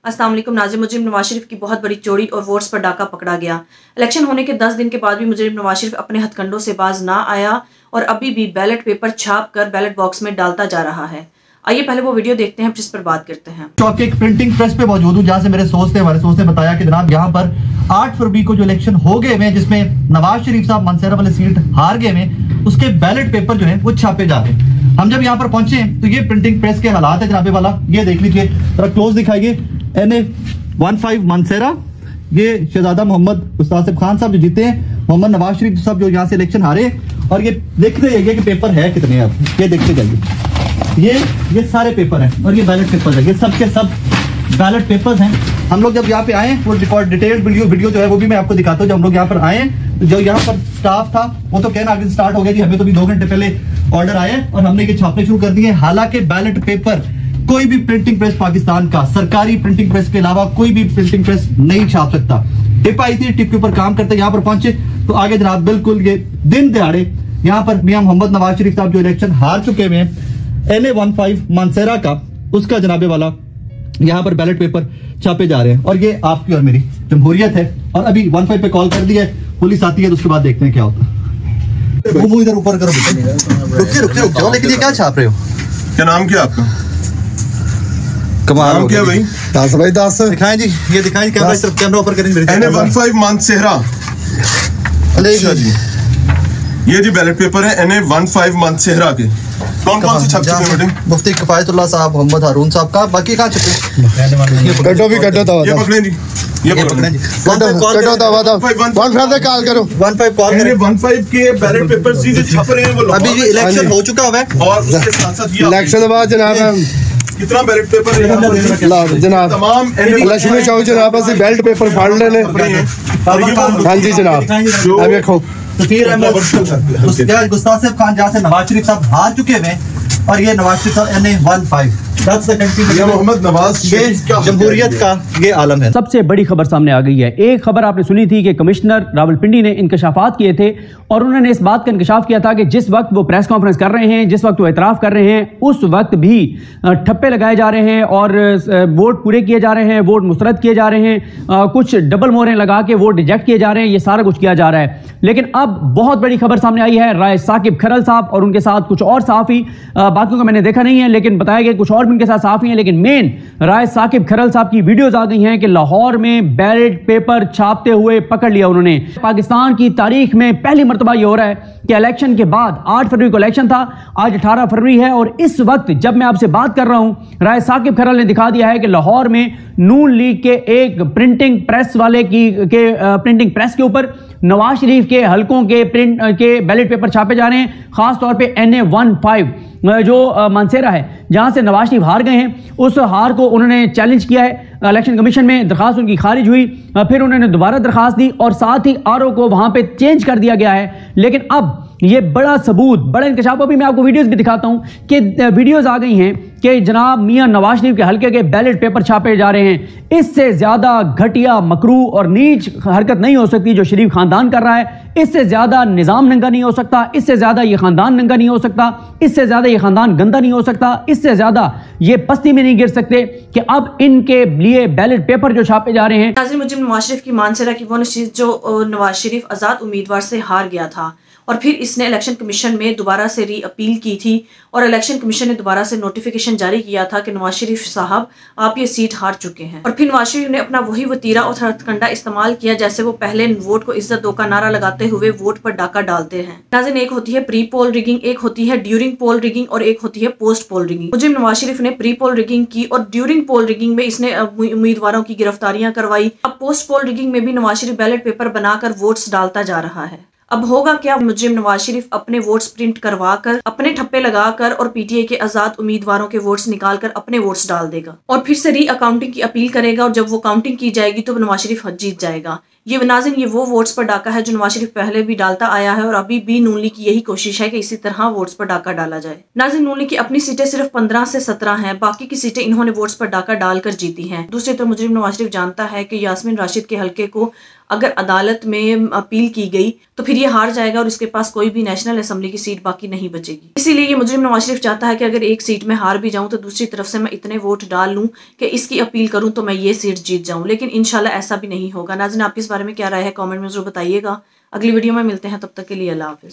अस्सलाम वालेकुम नाज़रीन, मुजरिम नवाज शरीफ की बहुत बड़ी चोरी और वोट्स पर डाका पकड़ा गया। इलेक्शन होने के 10 दिन के बाद भी मुजरिम नवाज शरीफ अपने हथकंडों से बाज ना आया और अभी भी बैलेट पेपर छाप कर बैलेट बॉक्स में डालता जा रहा है। आइए पहले वो वीडियो देखते हैं जिस पर बात करते हैं। तो आपके एक प्रिंटिंग प्रेस पे मौजूद हूँ जहाँ से हमारे सोर्स ने बताया कि जनाब यहाँ पर 8 फरवरी को जो इलेक्शन हो गए हैं जिसमें नवाज शरीफ साहब मनसेरा वाली सीट हार गए हैं, उसके बैलेट पेपर जो है वो छापे जा रहे हैं। हम जब यहाँ पर पहुंचे तो ये प्रिंटिंग प्रेस के हालात है जनाबे वाला, ये देख लीजिए, थोड़ा क्लोज दिखाइए। NA-15 मनसेरा, ये शहजादा मोहम्मद उस्ताद खान साहब जो जीते हैं, मोहम्मद नवाज शरीफ साहब जो यहाँ से इलेक्शन हारे, और ये देखते जाइए कि पेपर है कितने, आप ये देखते जाइए। ये सारे पेपर हैं और ये बैलेट पेपर है, ये सब के सब बैलेट पेपर्स हैं। हम लोग जब यहाँ पे आए वो रिकॉर्ड डिटेल्ड वीडियो जो है वो भी मैं आपको दिखाता हूँ। जब हम लोग यहाँ पर आए तो जो यहाँ पर स्टाफ था वो तो कहना आगे स्टार्ट हो गया जी, हमें तो भी 2 घंटे पहले ऑर्डर आया और हमने ये छापने शुरू कर दिए। हालांकि बैलेट पेपर कोई भी प्रिंटिंग प्रेस पाकिस्तान का सरकारी प्रिंटिंग प्रेस के अलावा कोई भी प्रिंटिंग प्रेस नहीं छाप सकता। टिप आई थी, टिप के ऊपर काम करते यहाँ पर पहुंचे तो आगे जनाब बिल्कुल ये दिन दिहाड़े यहाँ पर मियां मोहम्मद नवाज शरीफ साहब जो इलेक्शन हार चुके हुए हैं NA-15 मनसेरा का, उसका जनाबे वाला यहाँ पर बैलेट पेपर छापे जा रहे हैं। और ये आपकी और मेरी जमहूरियत है। और अभी 15 पे कॉल कर दिया है, पुलिस आती है तो उसके बाद देखते हैं क्या होता है। वो इधर ऊपर करो, रुक जाओ। लेकिन ये क्या छाप रहे हो? क्या नाम क्या आपका? कमाल क्या भाई? 10 भाई 10 दिखाएं जी, ये दिखाएं, कैमरा ऊपर करेंगे। NA-15 मनसेरा जी, ये जी बैलेट पेपर है NA-15 मनसेरा के। कौन कौन से छप चुके हैं? मुफ्ती किफायतुल्लाह साहब, मोहम्मद हारून साहब का, बाकी कहाँ छपे? कटो भी कटो तो ये पकड़ें जी, ये पकड़ें जी। कटो तो 15 कॉल करो, 15 कॉल करें। 15 के बैलेट पेपर जी जो छप रहे हैं वो अभी भी इलेक्शन हो चुका हुआ है और उसके साथ साथ ये इलेक्शन बाद जनाब कितना बैलेट पेपर है जनाब तमाम लक्ष्मी चौक जनाब असि बेल्ट पेपर फाड़ लेने। हाँ जी जनाब, अब देखो तो फिर गुस्ताद साहब खान जहाँ से नवाज शरीफ साहब हार चुके हैं और ये नवाज शरीफ साहब NA-15 मोहम्मद नवाज, ये जमहूरियत का ये आलम है। सबसे बड़ी खबर सामने आ गई है। एक खबर आपने सुनी थी कि कमिश्नर रावलपिंडी ने इंकशाफात किए थे और उन्होंने इस बात का इंकशाफ किया था कि जिस वक्त वो प्रेस कॉन्फ्रेंस कर रहे हैं, जिस वक्त वो एतराफ़ कर रहे हैं, उस वक्त भी ठप्पे लगाए जा रहे हैं और वोट पूरे किए जा रहे हैं, वोट मुस्तरद किए जा रहे हैं, कुछ डबल मोहरें लगा के वोट रिजेक्ट किए जा रहे हैं, ये सारा कुछ किया जा रहा है। लेकिन अब बहुत बड़ी खबर सामने आई है। राय साकिब खरल साहब और उनके साथ कुछ और सहाफ़ी, बाकियों को मैंने देखा नहीं है लेकिन बताया गया कुछ और भी उनके साथ सहाफ़ी हैं, लेकिन मेन राय साकिब खरल साहब की वीडियोस आ गई हैं कि लाहौर में बैलेट पेपर छापते हुए पकड़ लिया उन्होंने। पाकिस्तान की तारीख में पहली मर्तबा ये हो रहा है कि इलेक्शन के बाद 8 फरवरी को इलेक्शन था, आज 18 फरवरी है और इस वक्त जब मैं आपसे बात कर रहा हूं राय साकिब खरल ने दिखा दिया है कि लाहौर में नून लीग के एक प्रिंटिंग प्रेस वाले प्रिंटिंग प्रेस के ऊपर नवाज शरीफ के हलकों के प्रिंट के बैलेट पेपर छापे जा रहे हैं। खासतौर पे NA-15 जो मनसेरा है जहां से नवाज शरीफ हार गए हैं, उस हार को उन्होंने चैलेंज किया है इलेक्शन कमीशन में, दरखास्त उनकी खारिज हुई, फिर उन्होंने दोबारा दरखास्त दी और साथ ही RO को वहां पे चेंज कर दिया गया है। लेकिन अब ये बड़ा सबूत, बड़ा इंकशाफ, अभी मैं आपको वीडियोस भी दिखाता हूं कि वीडियोस आ गई हैं कि जनाब मियां नवाज शरीफ के हल्के के बैलेट पेपर छापे जा रहे हैं। इससे ज्यादा घटिया, मकरू और नीच हरकत नहीं हो सकती जो शरीफ खानदान कर रहा है। इससे ज्यादा निजाम नंगा नहीं हो सकता, इससे ज्यादा ये खानदान नंगा नहीं हो सकता, इससे ज्यादा ये खानदान गंदा नहीं हो सकता, इससे ज्यादा ये पस्ती में नहीं गिर सकते कि अब इनके लिए बैलेट पेपर जो छापे जा रहे हैं। नाज़रीन, मुजरिम नवाज शरीफ की मानसेरा की वो नशीद जो नवाज शरीफ आज़ाद उम्मीदवार से हार गया था और फिर इसने इलेक्शन कमीशन में दोबारा से री अपील की थी और इलेक्शन कमीशन ने दोबारा से नोटिफिकेशन जारी किया था कि नवाज शरीफ साहब आप ये सीट हार चुके हैं। और फिर नवाज शरीफ ने अपना वही वतीरा और हथकंडा इस्तेमाल किया जैसे वो पहले वोट को इज्जत दो का नारा लगाते हुए वोट पर डाका डालते हैं। नाज़रीन, एक होती है प्री पोल रिगिंग, एक होती है ड्यूरिंग पोल रिगिंग और एक होती है पोस्ट पोल रिगिंग। मुझे नवाज शरीफ ने प्री पोल रिगिंग की और ड्यूरिंग पोल रिगिंग में इसने उम्मीदवारों की गिरफ्तारियां करवाई। अब पोस्ट पोल रिगिंग में भी नवाज शरीफ बैलेट पेपर बनाकर वोट्स डालता जा रहा है। अब होगा क्या? मुजरिम नवाज शरीफ अपने वोट्स प्रिंट करवाकर, अपने ठप्पे लगाकर और PTI के आजाद उम्मीदवारों के वोट्स निकालकर अपने वोट्स डाल देगा और फिर से री अकाउंटिंग की अपील करेगा और जब वो काउंटिंग की जाएगी तो नवाज शरीफ जीत जाएगा। ये नाज़रीन, ये वो वोट्स पर डाका है जो नवाज शरीफ पहले भी डालता आया है और अभी भी नून लीग की यही कोशिश है कि इसी तरह वोट्स पर डाका डाला जाए। नाज़रीन, नून लीग की अपनी सीटें सिर्फ 15 से 17 हैं, बाकी की सीटें इन्होंने वोट्स पर डाका डालकर जीती हैं। दूसरी तरफ मुजरिम नवाज शरीफ जानता है कि यास्मीन राशिद के हल्के को अगर अदालत में अपील की गई तो फिर ये हार जाएगा और इसके पास कोई भी नेशनल असेंबली की सीट बाकी नहीं बचेगी। इसीलिए ये मुजरिम नवाज शरीफ चाहता है कि अगर एक सीट में हार भी जाऊं तो दूसरी तरफ से मैं इतने वोट डाल लूं कि इसकी अपील करूं तो मैं ये सीट जीत जाऊं, लेकिन इंशाल्लाह ऐसा भी नहीं होगा। नाज़रीन, आपकी इस बारे में क्या राय है कमेंट में जरूर बताइएगा। अगली वीडियो में मिलते हैं, तब तक के लिए अल्लाह हाफिज़।